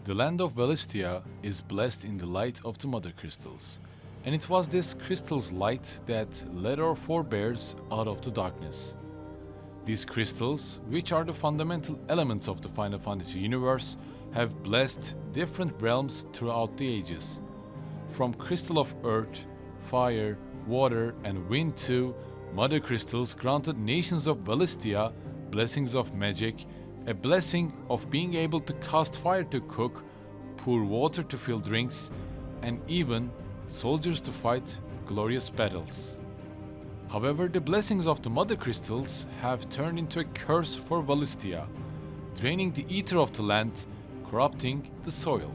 The land of Valistia is blessed in the light of the Mother Crystals, and it was this crystal's light that led our forebears out of the darkness. These crystals, which are the fundamental elements of the Final Fantasy universe, have blessed different realms throughout the ages. From Crystal of Earth, Fire, Water, and Wind to Mother Crystals granted nations of Valistia blessings of magic, a blessing of being able to cast fire to cook, pour water to fill drinks, and even soldiers to fight glorious battles. However, the blessings of the Mother Crystals have turned into a curse for Valistia, draining the ether of the land, corrupting the soil,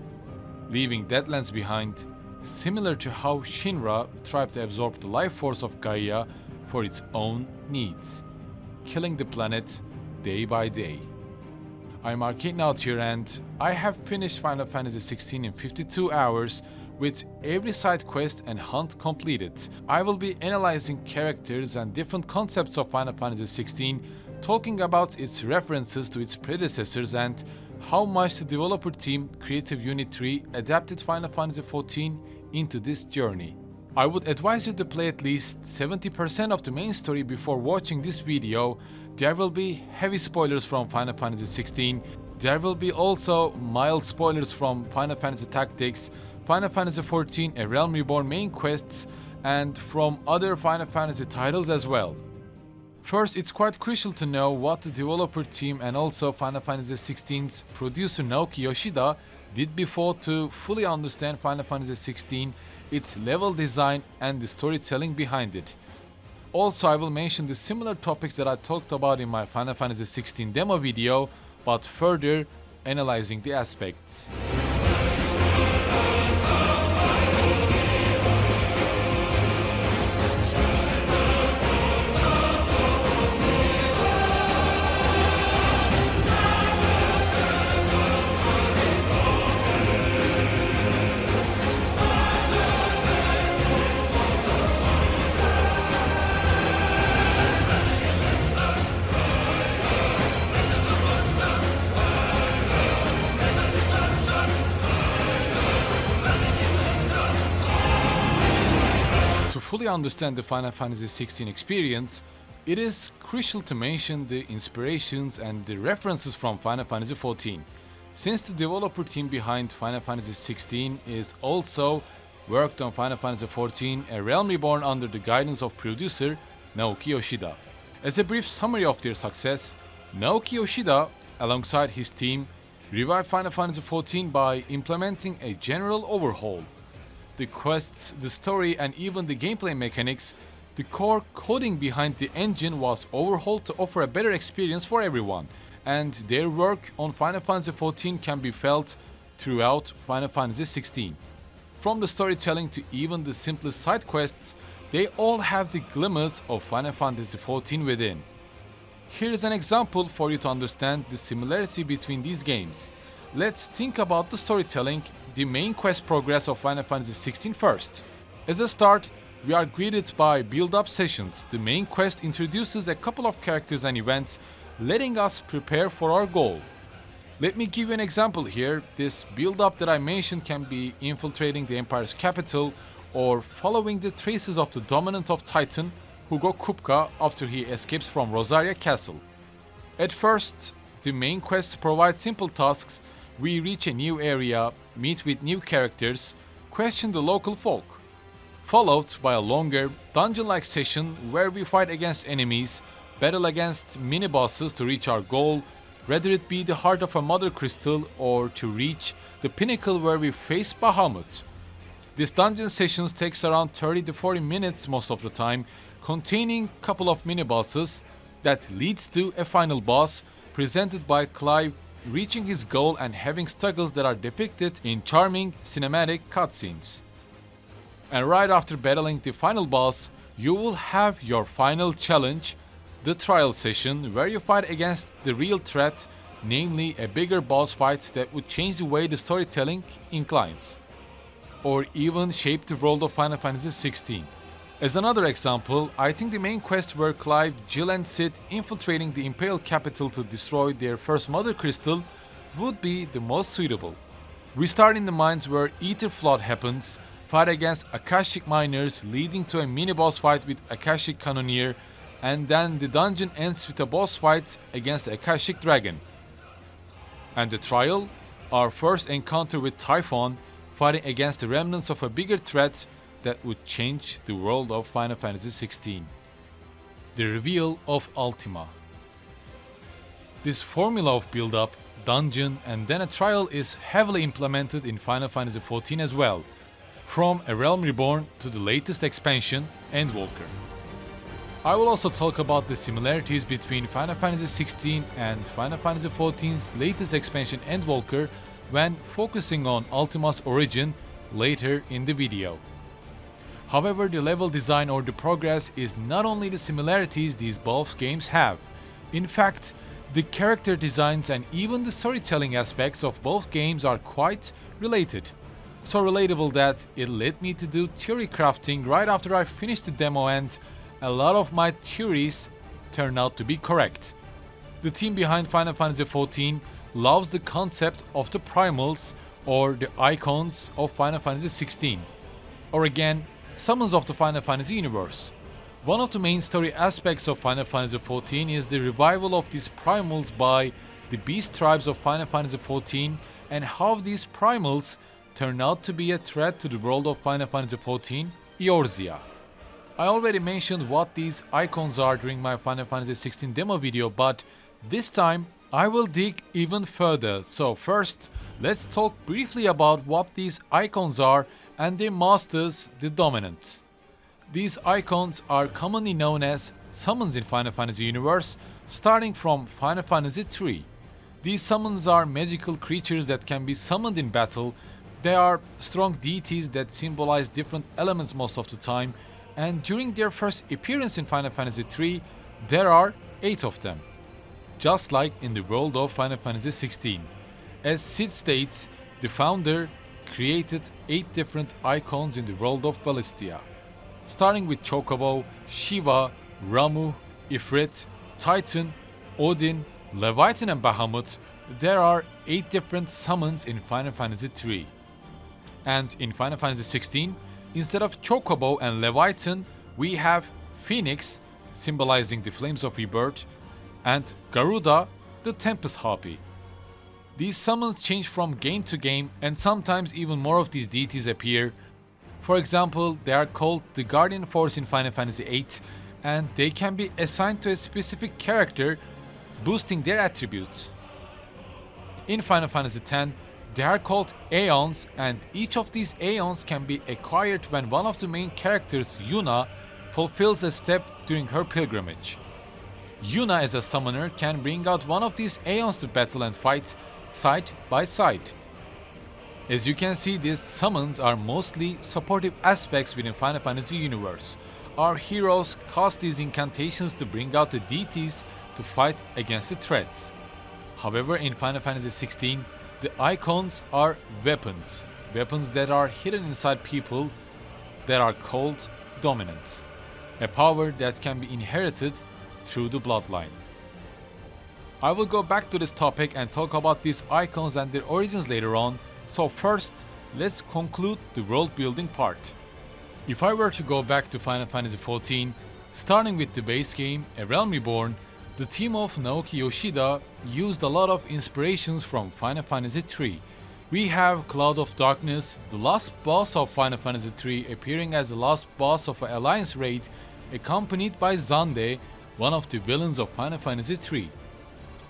leaving deadlands behind, similar to how Shinra tried to absorb the life force of Gaia for its own needs, killing the planet day by day. I'm Arcadenaut here, and I have finished Final Fantasy XVI in 52 hours with every side quest and hunt completed. I will be analyzing characters and different concepts of Final Fantasy XVI, talking about its references to its predecessors and how much the developer team Creative Unit 3 adapted Final Fantasy XIV into this journey. I would advise you to play at least 70% of the main story before watching this video. There will be heavy spoilers from Final Fantasy XVI. There will be also mild spoilers from Final Fantasy Tactics, Final Fantasy XIV A Realm Reborn main quests, and from other Final Fantasy titles as well. First, it's quite crucial to know what the developer team and also Final Fantasy XVI's producer Naoki Yoshida did before to fully understand Final Fantasy XVI, its level design and the storytelling behind it. Also, I will mention the similar topics that I talked about in my Final Fantasy XVI demo video, but further analyzing the aspects. To fully understand the Final Fantasy XVI experience, it is crucial to mention the inspirations and the references from Final Fantasy XIV, since the developer team behind Final Fantasy XVI is also worked on Final Fantasy XIV A Realm Reborn under the guidance of producer Naoki Yoshida. As a brief summary of their success, Naoki Yoshida, alongside his team, revived Final Fantasy XIV by implementing a general overhaul. The quests, the story, and even the gameplay mechanics, the core coding behind the engine was overhauled to offer a better experience for everyone, and their work on Final Fantasy XIV can be felt throughout Final Fantasy XVI. From the storytelling to even the simplest side quests, they all have the glimmers of Final Fantasy XIV within. Here is an example for you to understand the similarity between these games. Let's think about the storytelling, the main quest progress of Final Fantasy XVI first. As a start, we are greeted by build-up sessions. The main quest introduces a couple of characters and events, letting us prepare for our goal. Let me give you an example here. This build-up that I mentioned can be infiltrating the Empire's capital or following the traces of the dominant of Titan, Hugo Kupka, after he escapes from Rosaria Castle. At first, the main quests provide simple tasks. We reach a new area, meet with new characters, question the local folk, followed by a longer dungeon-like session where we fight against enemies, battle against mini-bosses to reach our goal, whether it be the heart of a Mother Crystal or to reach the pinnacle where we face Bahamut. These dungeon sessions takes around 30 to 40 minutes most of the time, containing a couple of mini-bosses that leads to a final boss presented by Clive reaching his goal and having struggles that are depicted in charming cinematic cutscenes. And right after battling the final boss, you will have your final challenge, the trial session, where you fight against the real threat, namely a bigger boss fight that would change the way the storytelling inclines, or even shape the world of Final Fantasy XVI. As another example, I think the main quest where Clive, Jill and Cid infiltrating the Imperial capital to destroy their first Mother Crystal would be the most suitable. We start in the mines where Ether Flood happens, fight against Akashic Miners leading to a mini-boss fight with Akashic Cannoneer, and then the dungeon ends with a boss fight against Akashic Dragon. And the trial, our first encounter with Typhon, fighting against the remnants of a bigger threat that would change the world of Final Fantasy XVI. The reveal of Ultima. This formula of build-up, dungeon, and then a trial is heavily implemented in Final Fantasy XIV as well, from A Realm Reborn to the latest expansion, Endwalker. I will also talk about the similarities between Final Fantasy XVI and Final Fantasy XIV's latest expansion, Endwalker, when focusing on Ultima's origin later in the video. However, the level design or the progress is not only the similarities these both games have. In fact, the character designs and even the storytelling aspects of both games are quite related. So relatable that it led me to do theory crafting right after I finished the demo, and a lot of my theories turned out to be correct. The team behind Final Fantasy XIV loves the concept of the primals or the icons of Final Fantasy XVI, or again, summons of the Final Fantasy universe. One of the main story aspects of Final Fantasy XIV is the revival of these primals by the beast tribes of Final Fantasy XIV, and how these primals turn out to be a threat to the world of Final Fantasy XIV, Eorzea. I already mentioned what these icons are during my Final Fantasy XVI demo video, but this time I will dig even further. So first, let's talk briefly about what these icons are and their masters, the dominants. These icons are commonly known as summons in Final Fantasy universe, starting from Final Fantasy III. These summons are magical creatures that can be summoned in battle. They are strong deities that symbolize different elements most of the time, and during their first appearance in Final Fantasy III, there are 8 of them. Just like in the world of Final Fantasy XVI. As Cids states, the founder created 8 different icons in the world of Valisthea. Starting with Chocobo, Shiva, Ramuh, Ifrit, Titan, Odin, Leviathan and Bahamut, there are 8 different summons in Final Fantasy III. And in Final Fantasy XVI, instead of Chocobo and Leviathan, we have Phoenix, symbolizing the flames of rebirth, and Garuda, the Tempest Harpy. These summons change from game to game, and sometimes even more of these deities appear. For example, they are called the Guardian Force in Final Fantasy VIII, and they can be assigned to a specific character, boosting their attributes. In Final Fantasy X, they are called Aeons, and each of these Aeons can be acquired when one of the main characters, Yuna, fulfills a step during her pilgrimage. Yuna as a summoner can bring out one of these Aeons to battle and fight side by side. As you can see, these summons are mostly supportive aspects within Final Fantasy universe. Our heroes cast these incantations to bring out the deities to fight against the threats. However, in Final Fantasy XVI, the icons are weapons. Weapons that are hidden inside people that are called dominants. A power that can be inherited through the bloodline. I will go back to this topic and talk about these icons and their origins later on, so first, let's conclude the world building part. If I were to go back to Final Fantasy XIV, starting with the base game, A Realm Reborn, the team of Naoki Yoshida used a lot of inspirations from Final Fantasy III. We have Cloud of Darkness, the last boss of Final Fantasy III, appearing as the last boss of an Alliance raid, accompanied by Xande, one of the villains of Final Fantasy III.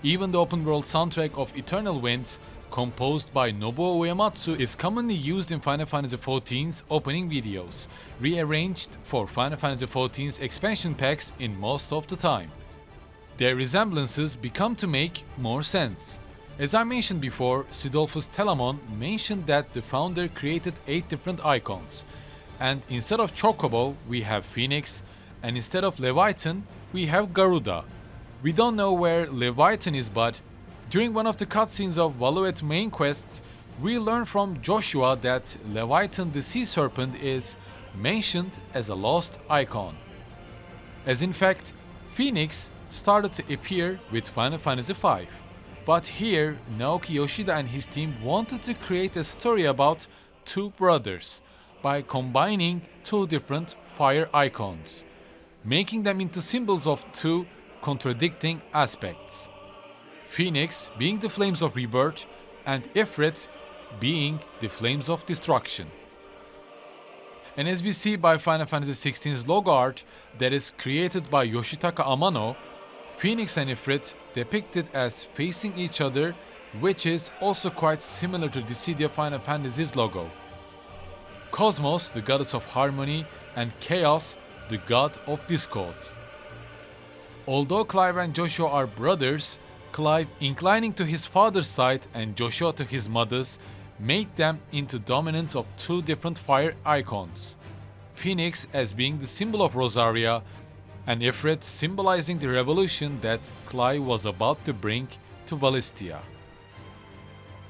Even the open world soundtrack of Eternal Winds, composed by Nobuo Uematsu, is commonly used in Final Fantasy XIV's opening videos, rearranged for Final Fantasy XIV's expansion packs in most of the time. Their resemblances become to make more sense. As I mentioned before, Cidolfus Telamon mentioned that the founder created 8 different icons, and instead of Chocobo we have Phoenix, and instead of Leviathan we have Garuda. We don't know where Leviathan is, but during one of the cutscenes of Valuet main quests, we learn from Joshua that Leviathan the Sea Serpent is mentioned as a lost icon. As in fact, Phoenix started to appear with Final Fantasy V. But here, Naoki Yoshida and his team wanted to create a story about two brothers by combining two different fire icons, making them into symbols of two contradicting aspects. Phoenix being the flames of rebirth and Ifrit being the flames of destruction. And as we see by Final Fantasy XVI's logo art that is created by Yoshitaka Amano, Phoenix and Ifrit depicted as facing each other, which is also quite similar to the CD of Final Fantasy's logo. Cosmos, the goddess of harmony, and Chaos, the god of discord. Although Clive and Joshua are brothers, Clive inclining to his father's side and Joshua to his mother's made them into dominants of two different fire icons. Phoenix as being the symbol of Rosaria, and Ifrit symbolizing the revolution that Clive was about to bring to Valistia.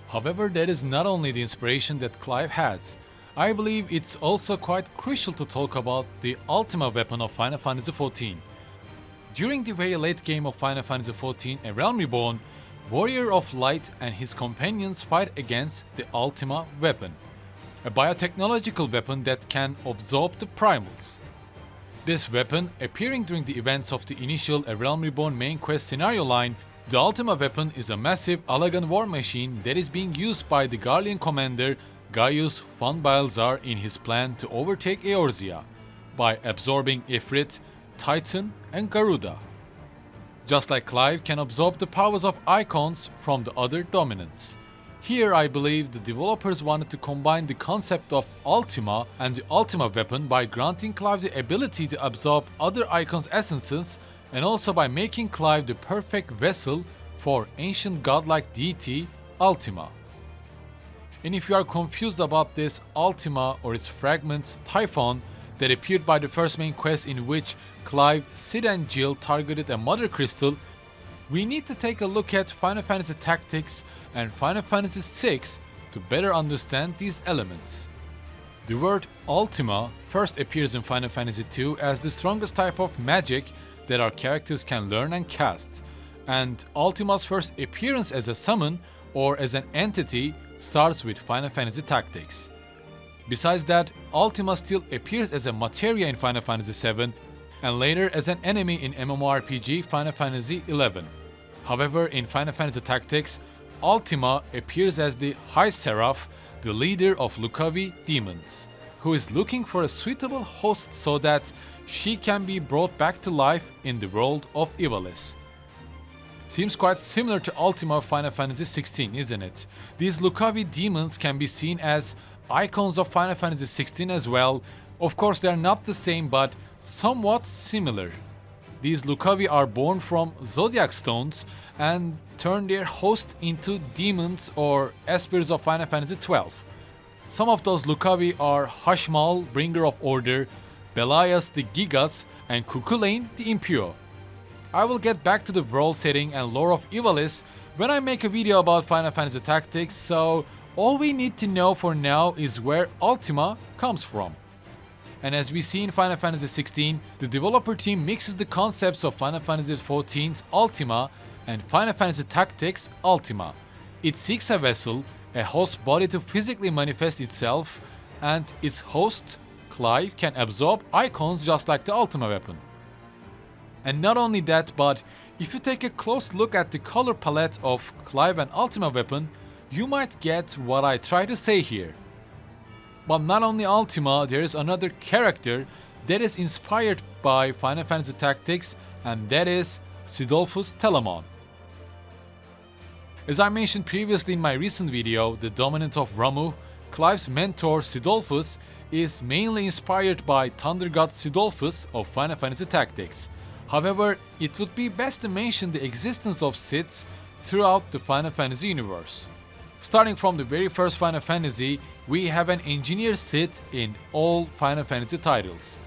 However, that is not only the inspiration that Clive has. I believe it's also quite crucial to talk about the Ultima Weapon of Final Fantasy XIV. During the very late game of Final Fantasy XIV, A Realm Reborn, Warrior of Light and his companions fight against the Ultima Weapon, a biotechnological weapon that can absorb the primals. This weapon, appearing during the events of the initial A Realm Reborn main quest scenario line, the Ultima Weapon is a massive Allagan war machine that is being used by the Garlean commander Gaius von Balzar in his plan to overtake Eorzea by absorbing Ifrit, Titan, and Garuda. Just like Clive can absorb the powers of icons from the other dominants. Here I believe the developers wanted to combine the concept of Ultima and the Ultima Weapon by granting Clive the ability to absorb other icons' essences, and also by making Clive the perfect vessel for ancient godlike deity Ultima. And if you are confused about this Ultima or its fragments Typhon that appeared by the first main quest in which Clive, Cid and Jill targeted a mother crystal, we need to take a look at Final Fantasy Tactics and Final Fantasy VI to better understand these elements. The word Ultima first appears in Final Fantasy II as the strongest type of magic that our characters can learn and cast, and Ultima's first appearance as a summon or as an entity starts with Final Fantasy Tactics. Besides that, Ultima still appears as a materia in Final Fantasy VII and later as an enemy in MMORPG Final Fantasy XI. However, in Final Fantasy Tactics, Ultima appears as the High Seraph, the leader of Lucavi demons, who is looking for a suitable host so that she can be brought back to life in the world of Ivalice. Seems quite similar to Ultima of Final Fantasy XVI, isn't it? These Lucavi demons can be seen as icons of Final Fantasy XVI as well. Of course, they are not the same, but somewhat similar. These Lucavi are born from Zodiac Stones and turn their host into demons or esprits of Final Fantasy XII. Some of those Lucavi are Hashmal, Bringer of Order, Belias the Gigas, and Cuchulainn the Impure. I will get back to the world setting and lore of Ivalice when I make a video about Final Fantasy Tactics, so all we need to know for now is where Ultima comes from. And as we see in Final Fantasy XVI, the developer team mixes the concepts of Final Fantasy XIV's Ultima and Final Fantasy Tactics Ultima. It seeks a vessel, a host body to physically manifest itself, and its host, Clive, can absorb icons just like the Ultima Weapon. And not only that, but if you take a close look at the color palette of Clive and Ultima Weapon, you might get what I try to say here. But not only Ultima, there is another character that is inspired by Final Fantasy Tactics, and that is Cidolfus Telamon. As I mentioned previously in my recent video, the dominant of Ramuh, Clive's mentor Cidolfus is mainly inspired by Thunder God Cidolfus of Final Fantasy Tactics. However, it would be best to mention the existence of Cids throughout the Final Fantasy universe. Starting from the very first Final Fantasy, we have an engineer Cid in all Final Fantasy titles.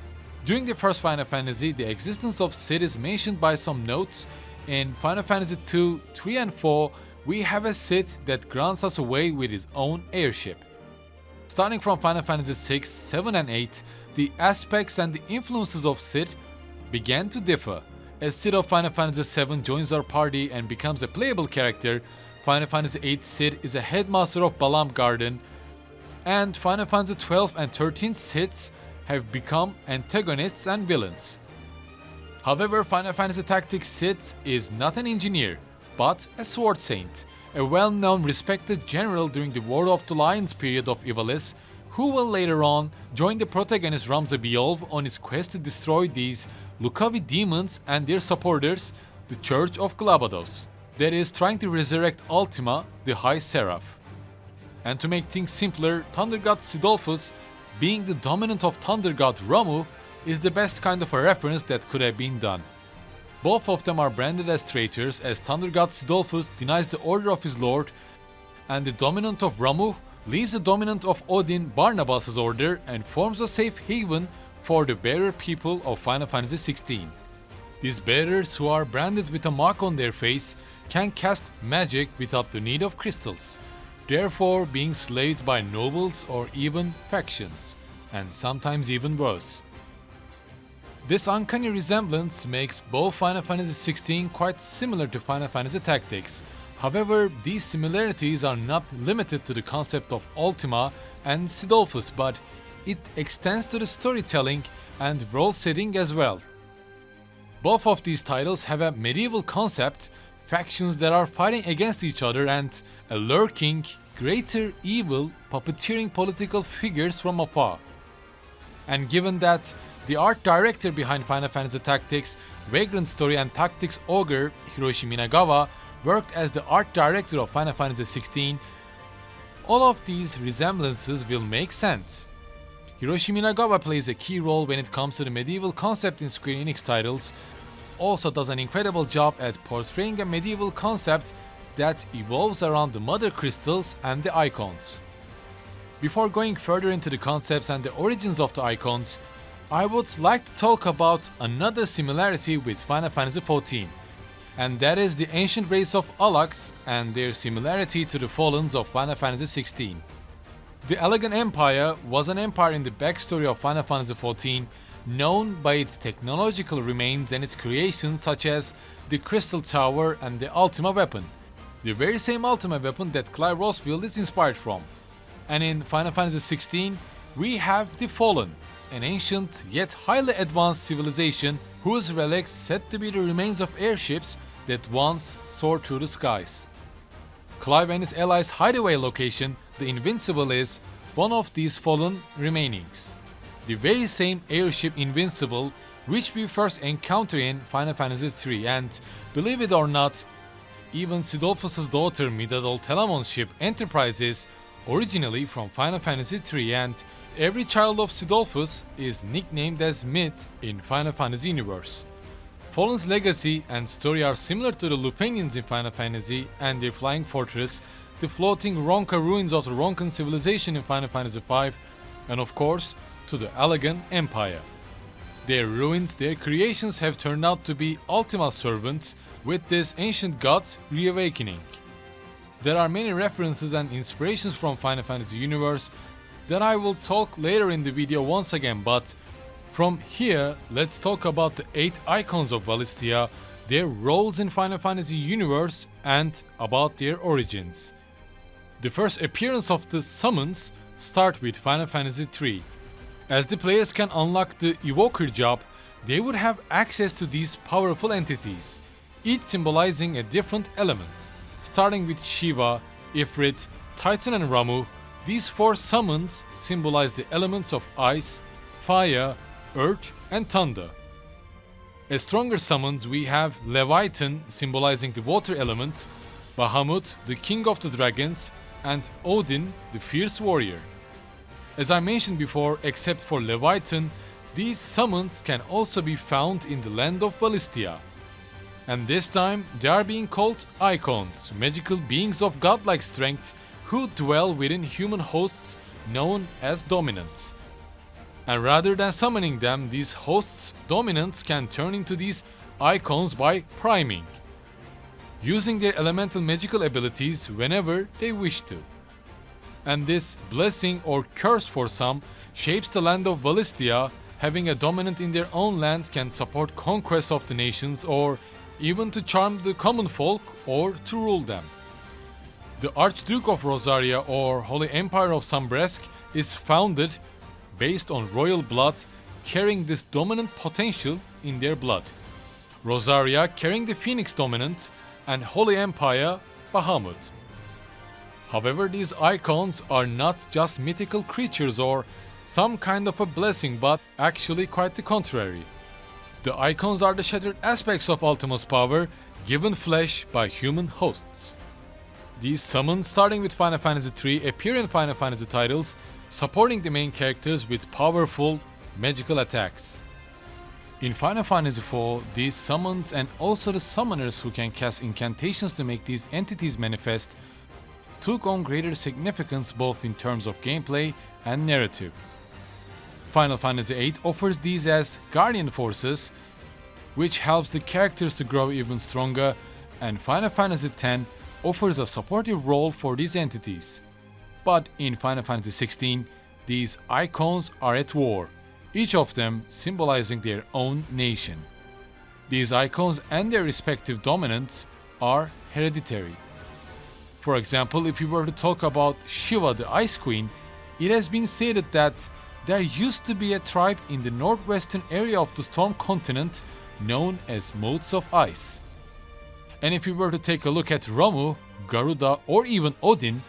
During the first Final Fantasy, the existence of Cid is mentioned by some notes. In Final Fantasy II, 3 and 4, we have a Cid that grants us away with his own airship. Starting from Final Fantasy VI, 7 and 8, the aspects and the influences of Cid began to differ, As Cid of Final Fantasy VII joins our party and becomes a playable character, Final Fantasy VIII Cid is a headmaster of Balamb Garden, and Final Fantasy XII and XIII Cids have become antagonists and villains. However, Final Fantasy Tactics Cids is not an engineer, but a sword saint, a well-known respected general during the War of the Lions period of Ivalice, who will later on join the protagonist Ramza Beolv on his quest to destroy these Lucavi demons and their supporters, the Church of Glabados, that is trying to resurrect Ultima, the High Seraph. And to make things simpler, Thunder God Cidolfus, being the dominant of Thunder God Ramuh, is the best kind of a reference that could have been done. Both of them are branded as traitors, as Thunder God Cidolfus denies the order of his lord, and the dominant of Ramuh leaves the dominant of Odin Barnabas's order and forms a safe haven for the bearer people of Final Fantasy XVI. These bearers, who are branded with a mark on their face, can cast magic without the need of crystals, therefore being slaved by nobles or even factions, and sometimes even worse. This uncanny resemblance makes both Final Fantasy XVI quite similar to Final Fantasy Tactics. However, these similarities are not limited to the concept of Ultima and Cidolfus, but it extends to the storytelling and role setting as well. Both of these titles have a medieval concept, factions that are fighting against each other, and a lurking, greater evil puppeteering political figures from afar. And given that the art director behind Final Fantasy Tactics, Vagrant Story and Tactics Ogre Hiroshi Minagawa worked as the art director of Final Fantasy XVI, all of these resemblances will make sense. Hiroshi Minagawa plays a key role when it comes to the medieval concept in Square Enix titles, also does an incredible job at portraying a medieval concept that evolves around the Mother Crystals and the Eikons. Before going further into the concepts and the origins of the Eikons, I would like to talk about another similarity with Final Fantasy XIV, and that is the ancient race of Allags and their similarity to the Fallens of Final Fantasy XVI. The Allagan Empire was an empire in the backstory of Final Fantasy XIV, known by its technological remains and its creations such as the Crystal Tower and the Ultima Weapon, the very same Ultima Weapon that Clive Rossfield is inspired from. And in Final Fantasy XVI, we have the Fallen, an ancient yet highly advanced civilization whose relics said to be the remains of airships that once soared through the skies. Clive and his allies' hideaway location, the Invincible, is one of these fallen remainings. The very same airship Invincible which we first encounter in Final Fantasy III, and believe it or not, even Cidolfus' daughter Midadol Telamon's ship Enterprise is originally from Final Fantasy III, and every child of Cidolfus is nicknamed as Mid in Final Fantasy universe. Fallen's legacy and story are similar to the Lufenians in Final Fantasy and their flying fortress, the floating Ronka ruins of the Ronkan civilization in Final Fantasy V, and of course, to the Allagan Empire. Their ruins, their creations have turned out to be Ultima servants, with this ancient gods reawakening. There are many references and inspirations from Final Fantasy universe that I will talk later in the video once again, but from here, let's talk about the 8 icons of Valisthea, their roles in Final Fantasy universe, and about their origins. The first appearance of the summons start with Final Fantasy III. As the players can unlock the Evoker job, they would have access to these powerful entities, each symbolizing a different element. Starting with Shiva, Ifrit, Titan and Ramuh, these 4 summons symbolize the elements of ice, fire, earth and thunder. As stronger summons we have Leviathan symbolizing the water element, Bahamut, the king of the dragons, and Odin, the fierce warrior. As I mentioned before, except for Leviathan, these summons can also be found in the land of Valisthea. And this time they are being called Eikons, magical beings of godlike strength who dwell within human hosts known as dominants. And rather than summoning them, these hosts, dominants, can turn into these icons by priming, using their elemental magical abilities whenever they wish to. And this blessing or curse for some shapes the land of Valisthea having a dominant in their own land can support conquest of the nations or even to charm the common folk or to rule them. The Archduke of Rosaria or Holy Empire of Sambresk is founded based on royal blood carrying this dominant potential in their blood. Rosaria carrying the Phoenix dominant and Holy Empire Bahamut. However, these icons are not just mythical creatures or some kind of a blessing, but actually quite the contrary. The icons are the shattered aspects of Ultima's power given flesh by human hosts. These summons, starting with Final Fantasy III, appear in Final Fantasy titles, supporting the main characters with powerful magical attacks. In Final Fantasy IV, these summons and also the summoners who can cast incantations to make these entities manifest took on greater significance both in terms of gameplay and narrative. Final Fantasy VIII offers these as guardian forces, which helps the characters to grow even stronger, and Final Fantasy X offers a supportive role for these entities. But in Final Fantasy XVI, these icons are at war, each of them symbolizing their own nation. These icons and their respective dominants are hereditary. For example, if we were to talk about Shiva, the Ice Queen, it has been stated that there used to be a tribe in the northwestern area of the Storm Continent known as Motes of Ice. And if we were to take a look at Ramu, Garuda, or even Odin,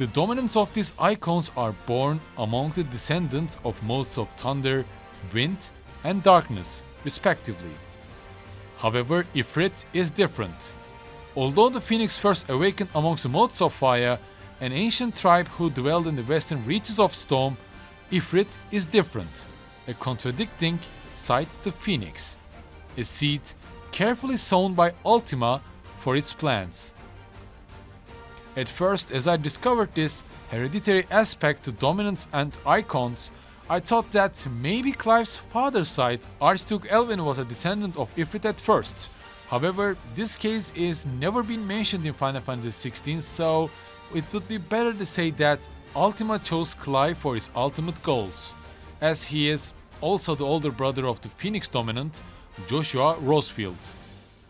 the dominants of these icons are born among the descendants of Motes of Thunder, Wind, and Darkness, respectively. However, Ifrit is different. Although the Phoenix first awakened amongst the Motes of Fire, an ancient tribe who dwelled in the western reaches of Storm, Ifrit is different, a contradicting side to Phoenix, a seed carefully sown by Ultima for its plans. At first, as I discovered this hereditary aspect to dominance and icons, I thought that maybe Clive's father's side, Archduke Elwin, was a descendant of Ifrit at first. However, this case is never been mentioned in Final Fantasy XVI, so it would be better to say that Ultima chose Clive for his ultimate goals, as he is also the older brother of the Phoenix dominant, Joshua Rosefield.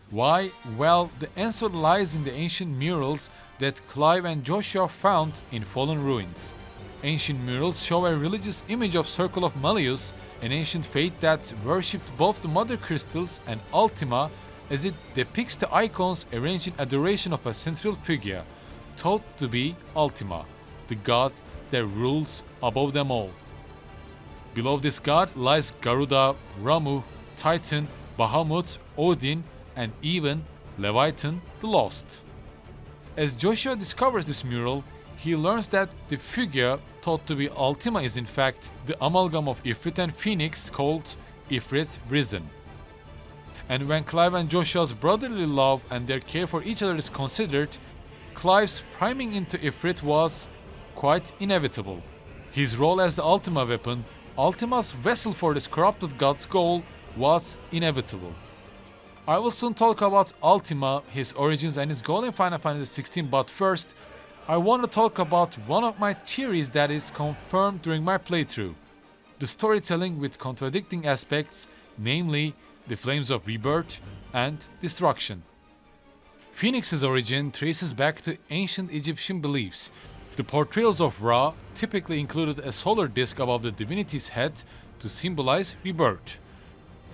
Why? Well, the answer lies in the ancient murals that Clive and Joshua found in fallen ruins. Ancient murals show a religious image of Circle of Malleus, an ancient faith that worshipped both the Mother Crystals and Ultima, as it depicts the icons arranged in adoration of a central figure, thought to be Ultima, the god that rules above them all. Below this god lies Garuda, Ramu, Titan, Bahamut, Odin, and even Leviathan the Lost. As Joshua discovers this mural, he learns that the figure thought to be Ultima is in fact the amalgam of Ifrit and Phoenix called Ifrit Risen. And when Clive and Joshua's brotherly love and their care for each other is considered, Clive's priming into Ifrit was quite inevitable. His role as the Ultima Weapon, Ultima's vessel for this corrupted god's goal, was inevitable. I will soon talk about Ultima, his origins and his goal in Final Fantasy XVI, but first, I want to talk about one of my theories that is confirmed during my playthrough. The storytelling with contradicting aspects, namely the flames of rebirth and destruction. Phoenix's origin traces back to ancient Egyptian beliefs. The portrayals of Ra typically included a solar disk above the divinity's head to symbolize rebirth,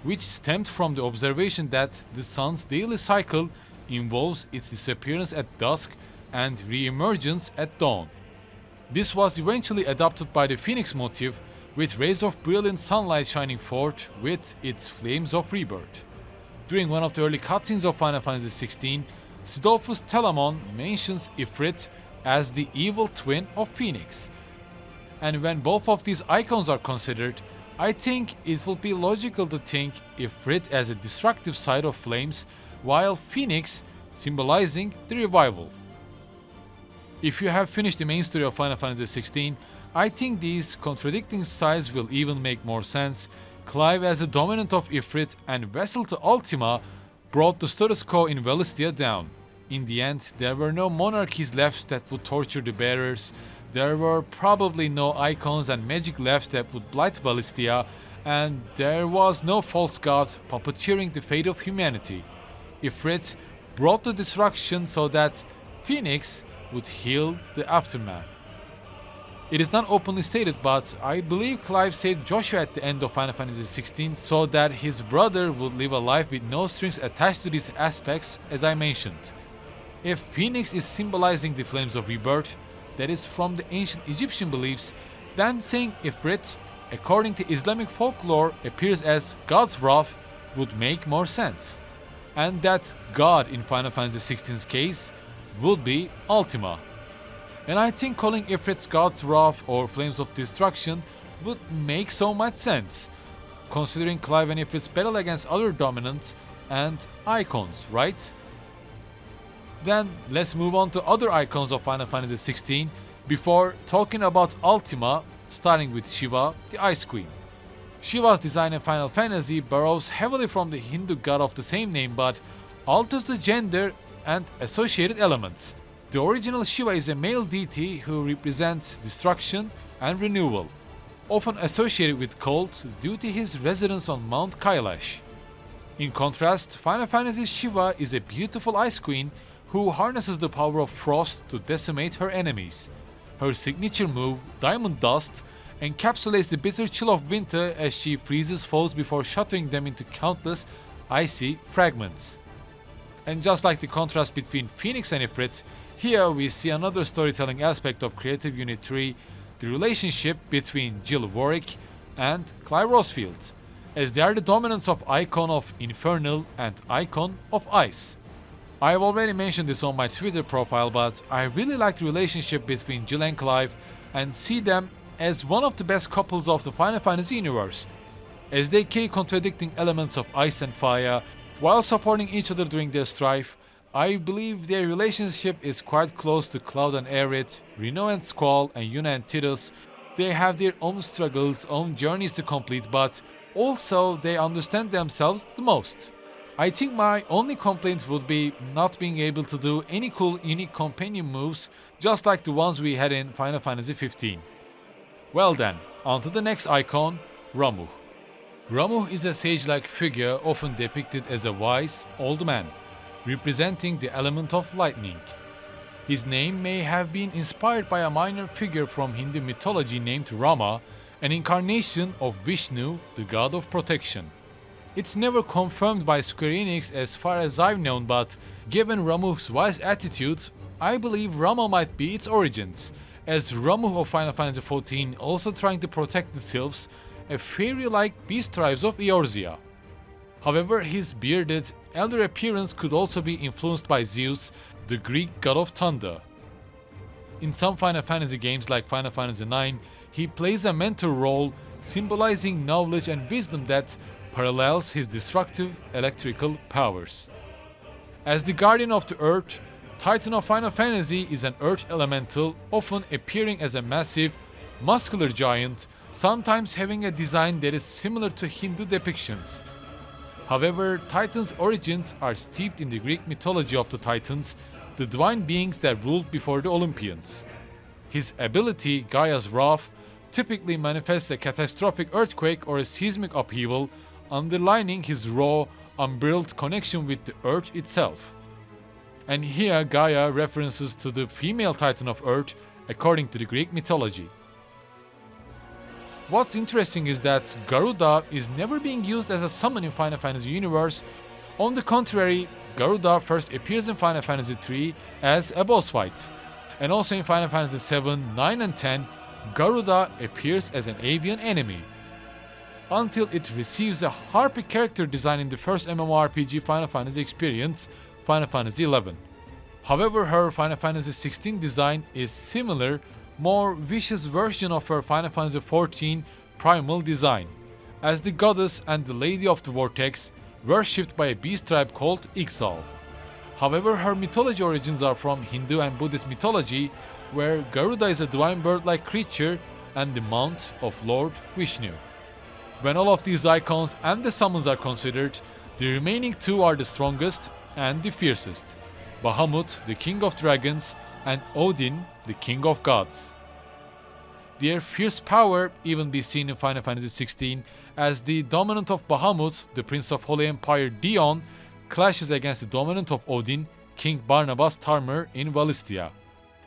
which stemmed from the observation that the sun's daily cycle involves its disappearance at dusk and re-emergence at dawn. This was eventually adopted by the Phoenix motif, with rays of brilliant sunlight shining forth with its flames of rebirth. During one of the early cutscenes of Final Fantasy XVI, Cidolfus Telamon mentions Ifrit as the evil twin of Phoenix. And when both of these icons are considered, I think it would be logical to think Ifrit as a destructive side of flames, while Phoenix symbolizing the revival. If you have finished the main story of Final Fantasy XVI, I think these contradicting sides will even make more sense. Clive as a dominant of Ifrit and vessel to Ultima brought the status quo in Valistia down. In the end, there were no monarchies left that would torture the bearers, there were probably no icons and magic left that would blight Valistia, and there was no false god puppeteering the fate of humanity. Ifrit brought the destruction so that Phoenix would heal the aftermath. It is not openly stated, but I believe Clive saved Joshua at the end of Final Fantasy XVI so that his brother would live a life with no strings attached to these aspects, as I mentioned. If Phoenix is symbolizing the flames of rebirth, that is from the ancient Egyptian beliefs, then saying Ifrit, according to Islamic folklore, appears as God's wrath would make more sense. And that God in Final Fantasy XVI's case would be Ultima. And I think calling Ifrit's God's Wrath or Flames of Destruction would make so much sense, considering Clive and Ifrit's battle against other dominants and icons, right? Then let's move on to other icons of Final Fantasy XVI before talking about Ultima, starting with Shiva, the Ice Queen. Shiva's design in Final Fantasy borrows heavily from the Hindu god of the same name but alters the gender and associated elements. The original Shiva is a male deity who represents destruction and renewal, often associated with cold due to his residence on Mount Kailash. In contrast, Final Fantasy's Shiva is a beautiful ice queen who harnesses the power of frost to decimate her enemies. Her signature move, Diamond Dust, encapsulates the bitter chill of winter as she freezes foes before shattering them into countless icy fragments. And just like the contrast between Phoenix and Ifrit, here we see another storytelling aspect of Creative Unit 3, the relationship between Jill Warwick and Clive Rosefield, as they are the dominants of Icon of Infernal and Icon of Ice. I have already mentioned this on my Twitter profile, but I really like the relationship between Jill and Clive and see them as one of the best couples of the Final Fantasy universe, as they carry contradicting elements of ice and fire while supporting each other during their strife. I believe their relationship is quite close to Cloud and Aerith, Reno and Squall, and Yuna and Tidus. They have their own struggles, own journeys to complete, but also they understand themselves the most. I think my only complaint would be not being able to do any cool unique companion moves just like the ones we had in Final Fantasy XV. Well then, on to the next icon, Ramuh. Ramuh is a sage-like figure often depicted as a wise, old man, representing the element of lightning. His name may have been inspired by a minor figure from Hindu mythology named Rama, an incarnation of Vishnu, the god of protection. It's never confirmed by Square Enix as far as I've known, but given Ramuh's wise attitude, I believe Rama might be its origins, as Ramuh of Final Fantasy XIV also trying to protect the sylphs, a fairy-like beast tribes of Eorzea. However, his bearded, elder appearance could also be influenced by Zeus, the Greek god of thunder. In some Final Fantasy games like Final Fantasy IX, he plays a mentor role symbolizing knowledge and wisdom that parallels his destructive electrical powers. As the guardian of the earth, Titan of Final Fantasy is an earth elemental, often appearing as a massive, muscular giant, sometimes having a design that is similar to Hindu depictions. However, Titan's origins are steeped in the Greek mythology of the Titans, the divine beings that ruled before the Olympians. His ability, Gaia's Wrath, typically manifests a catastrophic earthquake or a seismic upheaval, underlining his raw, unbridled connection with the earth itself. And here Gaia references to the female Titan of Earth according to the Greek mythology. What's interesting is that Garuda is never being used as a summon in Final Fantasy universe. On the contrary, Garuda first appears in Final Fantasy III as a boss fight. And also in Final Fantasy VII, 9 and 10, Garuda appears as an avian enemy, until it receives a harpy character design in the first MMORPG Final Fantasy experience, Final Fantasy XI. However, her Final Fantasy XVI design is similar, more vicious version of her Final Fantasy XIV primal design, as the goddess and the Lady of the Vortex, worshipped by a beast tribe called Ixal. However, her mythology origins are from Hindu and Buddhist mythology, where Garuda is a divine bird-like creature and the mount of Lord Vishnu. When all of these icons and the summons are considered, the remaining two are the strongest and the fiercest: Bahamut, the king of dragons, and Odin, the king of gods. Their fierce power even be seen in Final Fantasy XVI as the dominant of Bahamut, the Prince of Holy Empire Dion, clashes against the dominant of Odin, King Barnabas Tarmer in Valistia.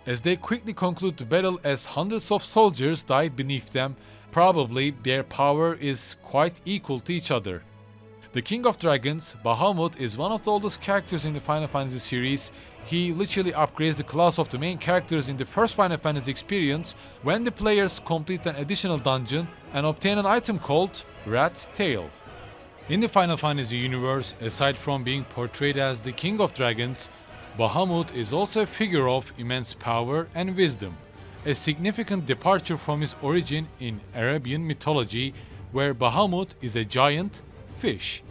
As they quickly conclude the battle as hundreds of soldiers die beneath them, probably their power is quite equal to each other. The King of Dragons, Bahamut, is one of the oldest characters in the Final Fantasy series. He literally upgrades the class of the main characters in the first Final Fantasy experience when the players complete an additional dungeon and obtain an item called Rat Tail. In the Final Fantasy universe, aside from being portrayed as the King of Dragons, Bahamut is also a figure of immense power and wisdom, a significant departure from his origin in Arabian mythology, where Bahamut is a giant fish.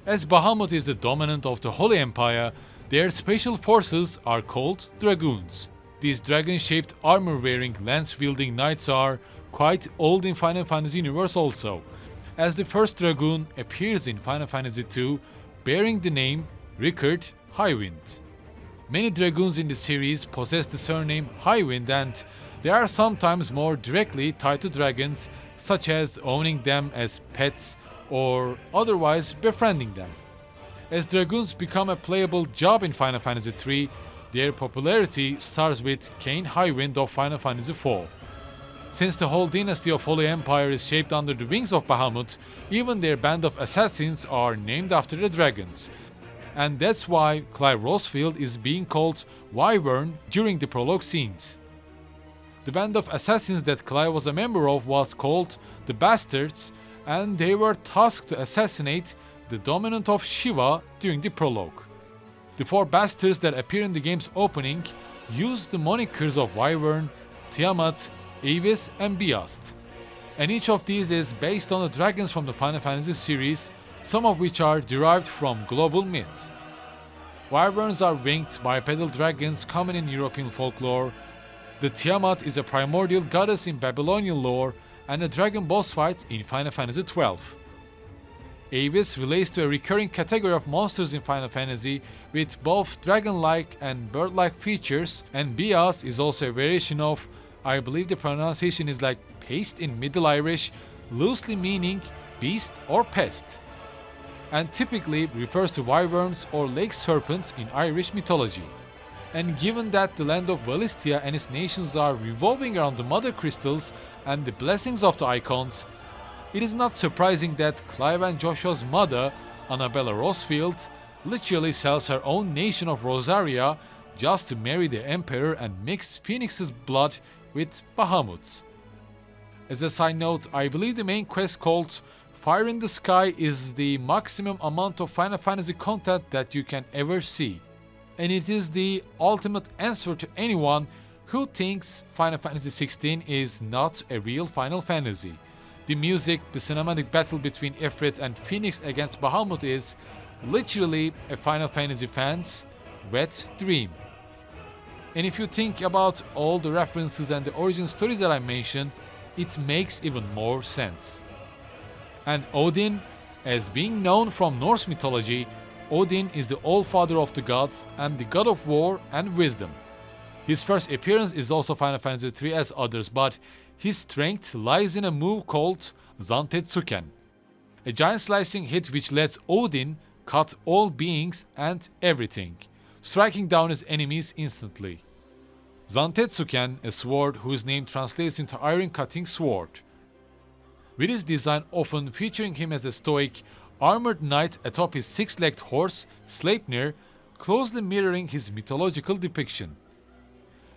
As Bahamut is the dominant of the Holy Empire, their special forces are called Dragoons. These dragon-shaped armor-wearing, lance-wielding knights are quite old in Final Fantasy universe also, as the first Dragoon appears in Final Fantasy II bearing the name Rickard Highwind. Many Dragoons in the series possess the surname Highwind, and they are sometimes more directly tied to dragons, such as owning them as pets or otherwise befriending them. As Dragoons become a playable job in Final Fantasy III, their popularity starts with Kain Highwind of Final Fantasy IV. Since the whole dynasty of Holy Empire is shaped under the wings of Bahamut, even their band of assassins are named after the dragons. And that's why Clive Rosefield is being called Wyvern during the prologue scenes. The band of assassins that Clive was a member of was called the Bastards, and they were tasked to assassinate the dominant of Shiva during the prologue. The four bastards that appear in the game's opening use the monikers of Wyvern, Tiamat, Avis, and Beast. And each of these is based on the dragons from the Final Fantasy series, some of which are derived from global myth. Wyverns are winged bipedal dragons common in European folklore. The Tiamat is a primordial goddess in Babylonian lore and a dragon boss fight in Final Fantasy XII. Avis relates to a recurring category of monsters in Final Fantasy with both dragon-like and bird-like features, and Bias is also a variation of, I believe the pronunciation is like paste in Middle Irish, loosely meaning beast or pest, and typically refers to wyverns or lake serpents in Irish mythology. And given that the land of Valistia and its nations are revolving around the mother crystals and the blessings of the Eikons, it is not surprising that Clive and Joshua's mother, Annabella Rosefield, literally sells her own nation of Rosaria just to marry the Emperor and mix Phoenix's blood with Bahamut's. As a side note, I believe the main quest called Fire in the Sky is the maximum amount of Final Fantasy content that you can ever see. And it is the ultimate answer to anyone who thinks Final Fantasy XVI is not a real Final Fantasy. The music, the cinematic battle between Ifrit and Phoenix against Bahamut is literally a Final Fantasy fan's wet dream. And if you think about all the references and the origin stories that I mentioned, it makes even more sense. And Odin, as being known from Norse mythology, Odin is the All-Father of the gods and the god of war and wisdom. His first appearance is also Final Fantasy III as others, but his strength lies in a move called Zantetsuken, a giant slicing hit which lets Odin cut all beings and everything, striking down his enemies instantly. Zantetsuken, a sword whose name translates into iron-cutting sword, with his design often featuring him as a stoic, armored knight atop his six-legged horse, Sleipnir, closely mirroring his mythological depiction.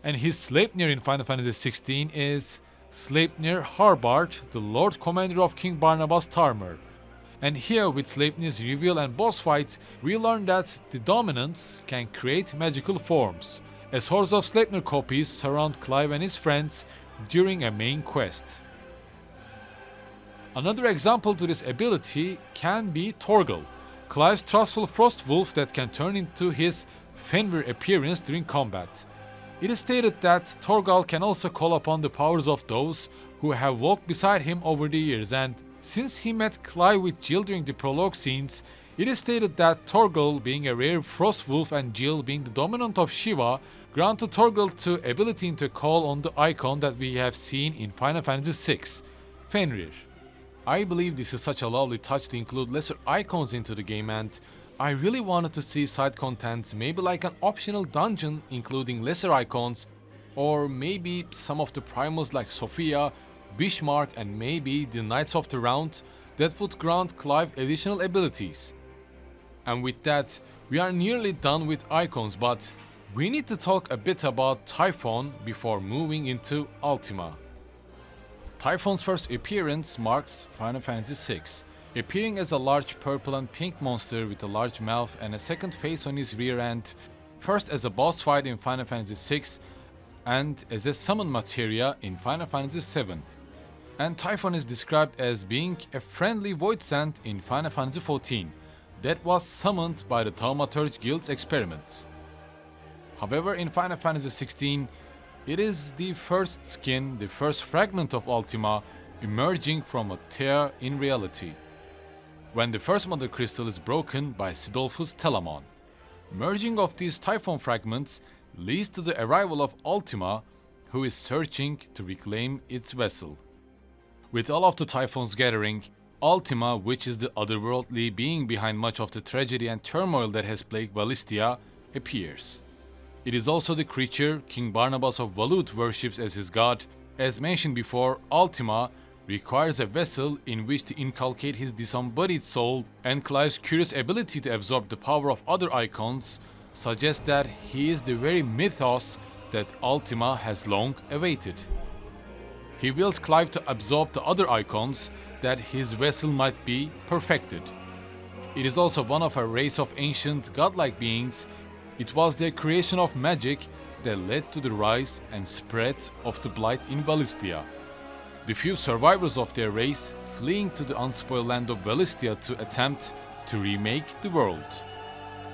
And his Sleipnir in Final Fantasy XVI is Sleipnir Harbard, the Lord Commander of King Barnabas Tarmer. And here, with Sleipnir's reveal and boss fight, we learn that the Dominants can create magical forms, as hordes of Sleipnir copies surround Clive and his friends during a main quest. Another example to this ability can be Torgal, Clive's trustful frost wolf that can turn into his Fenrir appearance during combat. It is stated that Torgal can also call upon the powers of those who have walked beside him over the years, and since he met Clive with Jill during the prologue scenes, it is stated that Torgal, being a rare frost wolf and Jill being the dominant of Shiva, grant a toggle to ability into a call on the icon that we have seen in Final Fantasy VI, Fenrir. I believe this is such a lovely touch to include lesser icons into the game, and I really wanted to see side contents, maybe like an optional dungeon including lesser icons, or maybe some of the primals like Sophia, Bismarck, and maybe the Knights of the Round that would grant Clive additional abilities. And with that, we are nearly done with icons, but we need to talk a bit about Typhon before moving into Ultima. Typhon's first appearance marks Final Fantasy VI, appearing as a large purple and pink monster with a large mouth and a second face on his rear end, first as a boss fight in Final Fantasy VI and as a summon materia in Final Fantasy VII. And Typhon is described as being a friendly void sand in Final Fantasy XIV that was summoned by the Thaumaturge Guild's experiments. However, in Final Fantasy XVI, it is the first skin, the first fragment of Ultima, emerging from a tear in reality, when the first Mother Crystal is broken by Cidolfus Telamon. Merging of these Typhon fragments leads to the arrival of Ultima, who is searching to reclaim its vessel. With all of the Typhons gathering, Ultima, which is the otherworldly being behind much of the tragedy and turmoil that has plagued Valistia, appears. It is also the creature King Barnabas of Valut worships as his god. As mentioned before, Ultima requires a vessel in which to inculcate his disembodied soul, and Clive's curious ability to absorb the power of other icons suggests that he is the very mythos that Ultima has long awaited. He wills Clive to absorb the other icons that his vessel might be perfected. It is also one of a race of ancient godlike beings. It was their creation of magic that led to the rise and spread of the blight in Valistia. The few survivors of their race fleeing to the unspoiled land of Valistia to attempt to remake the world.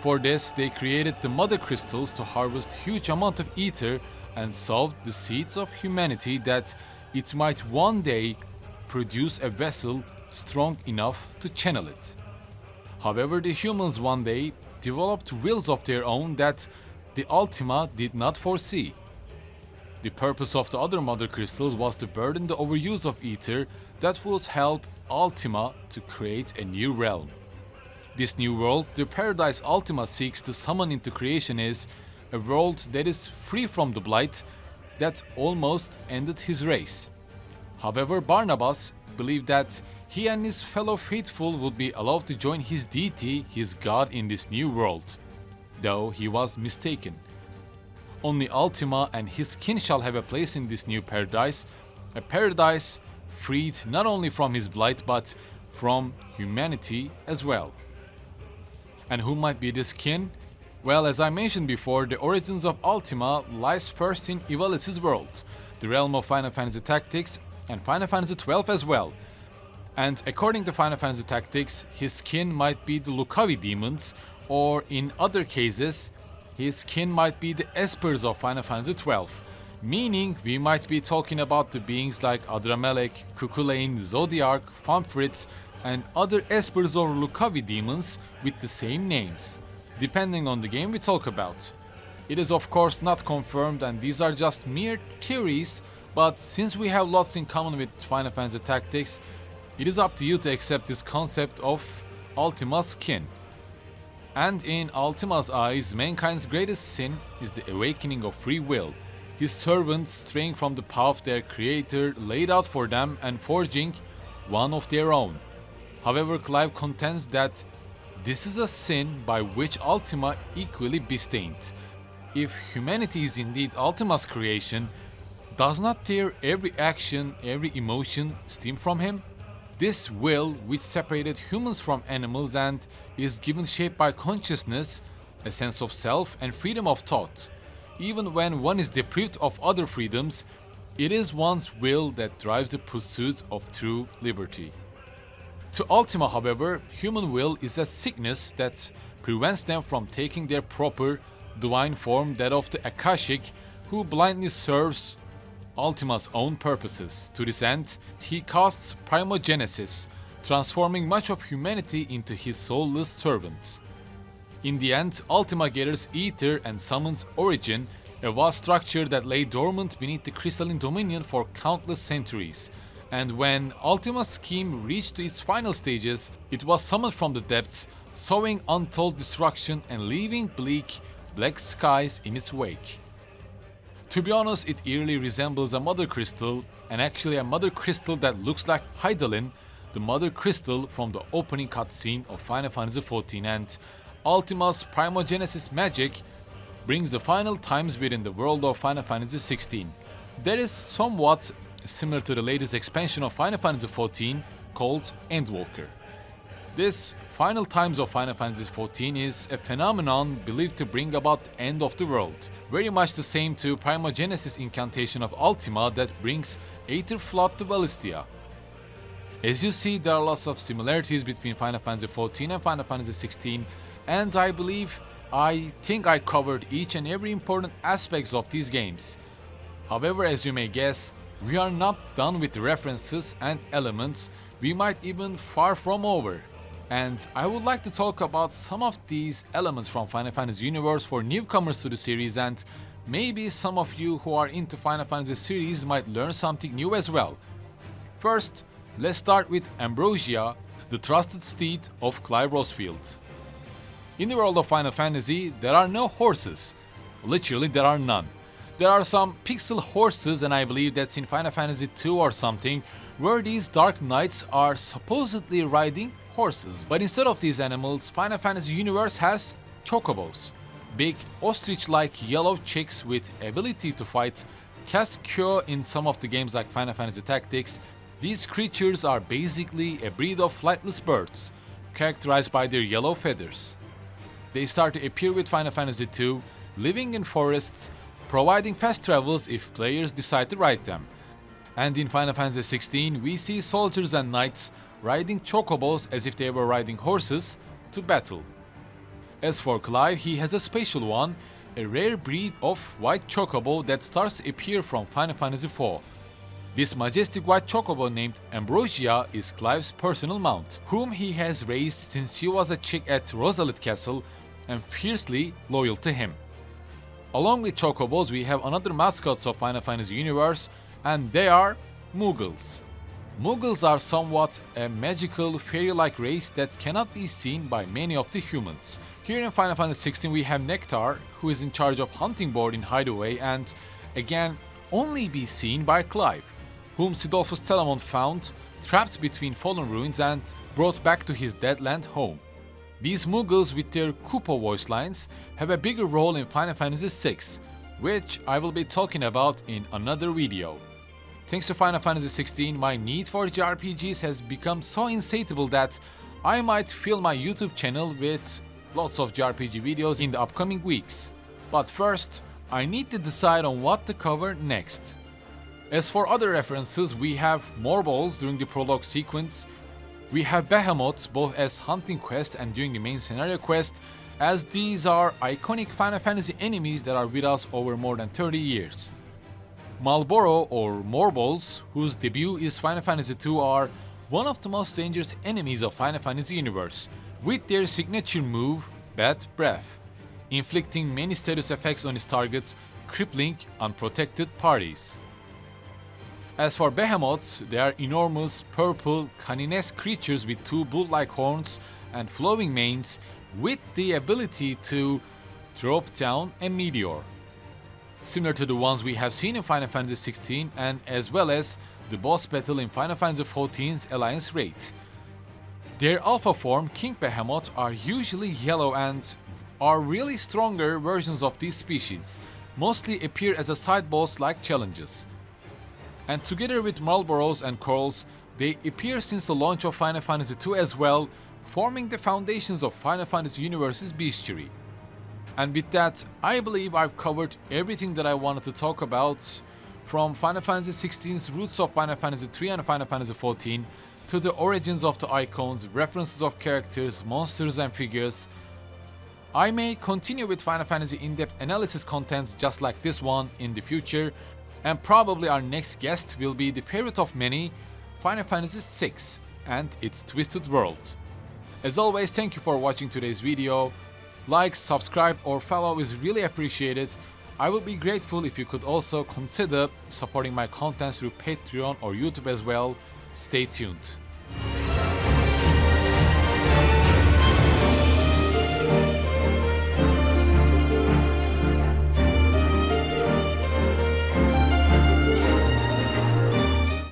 For this, they created the Mother Crystals to harvest huge amount of ether and sowed the seeds of humanity that it might one day produce a vessel strong enough to channel it. However, the humans one day developed wills of their own that the Ultima did not foresee. The purpose of the other Mother Crystals was to burden the overuse of ether that would help Ultima to create a new realm. This new world, the paradise Ultima seeks to summon into creation, is a world that is free from the blight that almost ended his race. However, Barnabas believed that he and his fellow faithful would be allowed to join his deity, his god, in this new world, though he was mistaken. Only Ultima and his kin shall have a place in this new paradise, a paradise freed not only from his blight but from humanity as well. And who might be this kin? Well, as I mentioned before, the origins of Ultima lies first in Ivalice's world, the realm of Final Fantasy Tactics and Final Fantasy XII as well. And according to Final Fantasy Tactics, his kin might be the Lucavi demons, or in other cases, his kin might be the Espers of Final Fantasy XII, meaning we might be talking about the beings like Adramelech, Cuchulainn, Zodiark, Famfrit, and other Espers or Lucavi demons with the same names, depending on the game we talk about. It is of course not confirmed, and these are just mere theories, but since we have lots in common with Final Fantasy Tactics, it is up to you to accept this concept of Ultima's kin. And in Ultima's eyes, mankind's greatest sin is the awakening of free will, his servants straying from the path their creator laid out for them and forging one of their own. However, Clive contends that this is a sin by which Ultima equally be stained. If humanity is indeed Ultima's creation, does not their every action, every emotion stem from him? This will, which separated humans from animals and is given shape by consciousness, a sense of self and freedom of thought. Even when one is deprived of other freedoms, it is one's will that drives the pursuit of true liberty. To Ultima, however, human will is a sickness that prevents them from taking their proper divine form, that of the Akashic, who blindly serves Ultima's own purposes. To this end, he casts Primogenesis, transforming much of humanity into his soulless servants. In the end, Ultima gathers ether and summons Origin, a vast structure that lay dormant beneath the crystalline dominion for countless centuries. And when Ultima's scheme reached its final stages, it was summoned from the depths, sowing untold destruction and leaving bleak, black skies in its wake. To be honest, it eerily resembles a mother crystal, and actually a mother crystal that looks like Hydaelyn, the mother crystal from the opening cutscene of Final Fantasy XIV, and Ultima's primogenesis magic brings the final times within the world of Final Fantasy XVI. That is somewhat similar to the latest expansion of Final Fantasy XIV called Endwalker. This final times of Final Fantasy XIV is a phenomenon believed to bring about the end of the world, very much the same to primogenesis incantation of Ultima that brings Aether Flood to Valistia. As you see, there are lots of similarities between Final Fantasy XIV and Final Fantasy XVI, and I think I covered each and every important aspects of these games. However, as you may guess, we are not done with the references and elements, we might even far from over. And I would like to talk about some of these elements from Final Fantasy universe for newcomers to the series, and maybe some of you who are into Final Fantasy series might learn something new as well. First, let's start with Ambrosia, the trusted steed of Clive Rosefield. In the world of Final Fantasy, there are no horses. Literally, there are none. There are some pixel horses, and I believe that's in Final Fantasy II or something, where these dark knights are supposedly riding horses. But instead of these animals, Final Fantasy universe has chocobos, big ostrich-like yellow chicks with ability to fight, cast Cure in some of the games like Final Fantasy Tactics. These creatures are basically a breed of flightless birds, characterized by their yellow feathers. They start to appear with Final Fantasy II, living in forests, providing fast travels if players decide to ride them. And in Final Fantasy XVI, we see soldiers and knights riding chocobos as if they were riding horses to battle. As for Clive, he has a special one, a rare breed of white chocobo that starts to appear from Final Fantasy IV. This majestic white chocobo named Ambrosia is Clive's personal mount, whom he has raised since she was a chick at Rosalit Castle and fiercely loyal to him. Along with chocobos, we have another mascots of Final Fantasy universe, and they are Moogles. Moogles are somewhat a magical, fairy-like race that cannot be seen by many of the humans. Here in Final Fantasy XVI we have Nectar, who is in charge of hunting board in Hideaway and, again, only be seen by Clive, whom Cidolfus Telamon found trapped between fallen ruins and brought back to his deadland home. These Moogles with their Koopa voice lines have a bigger role in Final Fantasy VI, which I will be talking about in another video. Thanks to Final Fantasy XVI, my need for JRPGs has become so insatiable that I might fill my YouTube channel with lots of JRPG videos in the upcoming weeks. But first, I need to decide on what to cover next. As for other references, we have Morbolls during the prologue sequence, we have Behemoths both as hunting quest and during the main scenario quest, as these are iconic Final Fantasy enemies that are with us over more than 30 years. Malboro or Morbolls, whose debut is Final Fantasy II, are one of the most dangerous enemies of Final Fantasy universe, with their signature move, Bad Breath, inflicting many status effects on its targets, crippling unprotected parties. As for Behemoths, they are enormous, purple, caninesque creatures with two bull-like horns and flowing manes, with the ability to drop down a meteor, similar to the ones we have seen in Final Fantasy XVI, and as well as the boss battle in Final Fantasy XIV's Alliance Raid. Their alpha form, King Behemoth, are usually yellow and are really stronger versions of these species, mostly appear as a side boss like challenges. And together with Marlboros and Corals, they appear since the launch of Final Fantasy II as well, forming the foundations of Final Fantasy Universe's Beastiary. And with that, I believe I've covered everything that I wanted to talk about, from Final Fantasy XVI's roots of Final Fantasy III and Final Fantasy XIV, to the origins of the icons, references of characters, monsters and figures. I may continue with Final Fantasy in-depth analysis content just like this one in the future, and probably our next guest will be the favorite of many, Final Fantasy VI and its twisted world. As always, thank you for watching today's video. Like, subscribe or follow is really appreciated, I would be grateful if you could also consider supporting my content through Patreon or YouTube as well. Stay tuned.